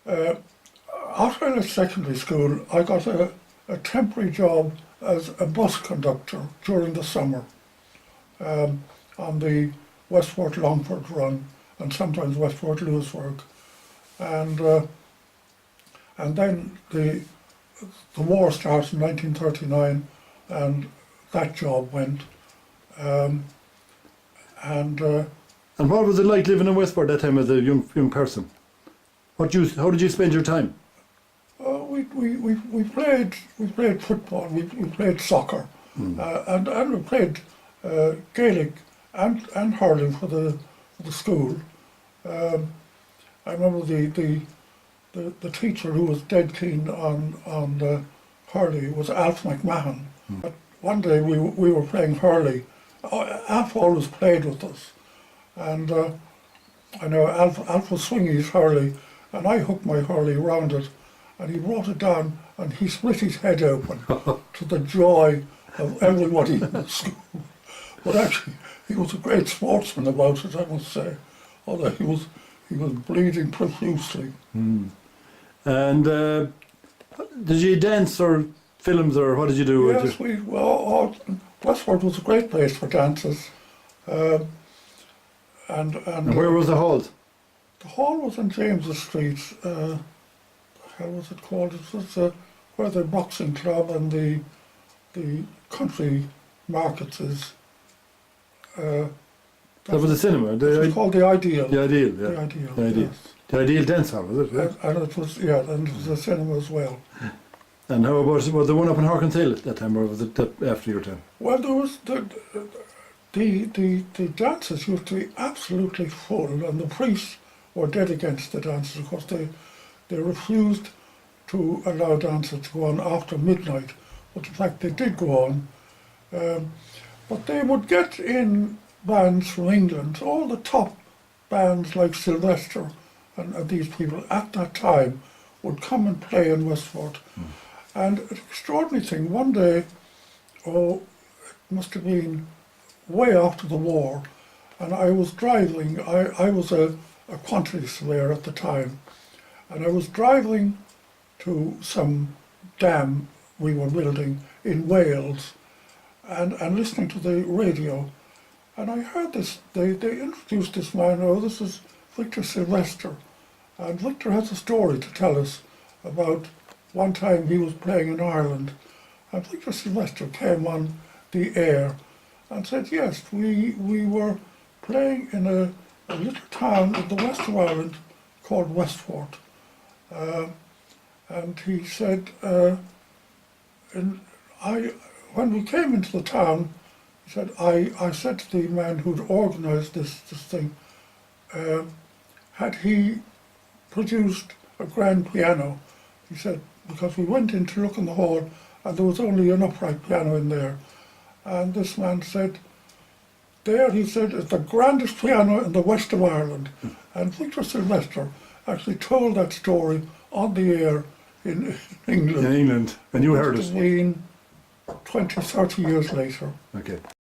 After I left secondary school, I got a temporary job as a bus conductor during the summer on the Westport Longford run and sometimes Westport Lewisburg. And then the war started in 1939 and that job went. And what was it like living in Westport that time as a young person? How did you spend your time? We played football, we played soccer, and we played Gaelic and hurling for the school. I remember the teacher who was dead keen on hurling was Alf McMahon. But one day we were playing hurling. Alf always played with us, and I know Alf was swinging his hurley, and I hooked my hurley around it, and he brought it down, and he split his head open to the joy of everybody in the school. But actually, he was a great sportsman about it, I must say, although he was bleeding profusely. And did you dance or films, or what did you do? Yes, Westport was a great place for dances. And where was the hall? The hall was in James's Street. How was it called? It was where the boxing club and the country markets is. That was the cinema. It was called the Ideal. The Ideal, yeah. The Ideal. The Ideal. Yes. The Ideal dance hall, was it? Yeah. And it was and it was a cinema as well. And how about, was there one up in Harkin Hill at that time, or was it after your time? Well, there was the dances used to be absolutely full, and the priests were dead against the dances. Of course, they refused to allow dances to go on after midnight, but in fact they did go on. But they would get in bands from England, all the top bands like Sylvester and these people at that time would come and play in Westport. And an extraordinary thing, one day, it must have been way after the war, and I was driving, I was a quantity surveyor at the time, and I was driving to some dam we were building in Wales and listening to the radio, and I heard this, they introduced this man, this is Victor Sylvester, and Victor has a story to tell us about one time he was playing in Ireland, and Victor Sylvester came on the air and said, yes, we were playing in a little town in the west of Ireland called Westport. And he said, when we came into the town, he said, I said to the man who'd organised this thing, had he produced a grand piano? He said, because we went in to look in the hall and there was only an upright piano in there. And this man said, there, he said, is the grandest piano in the west of Ireland. And Victor Sylvester actually told that story on the air in England. In England, and you heard it. 20, 30 years later. Okay.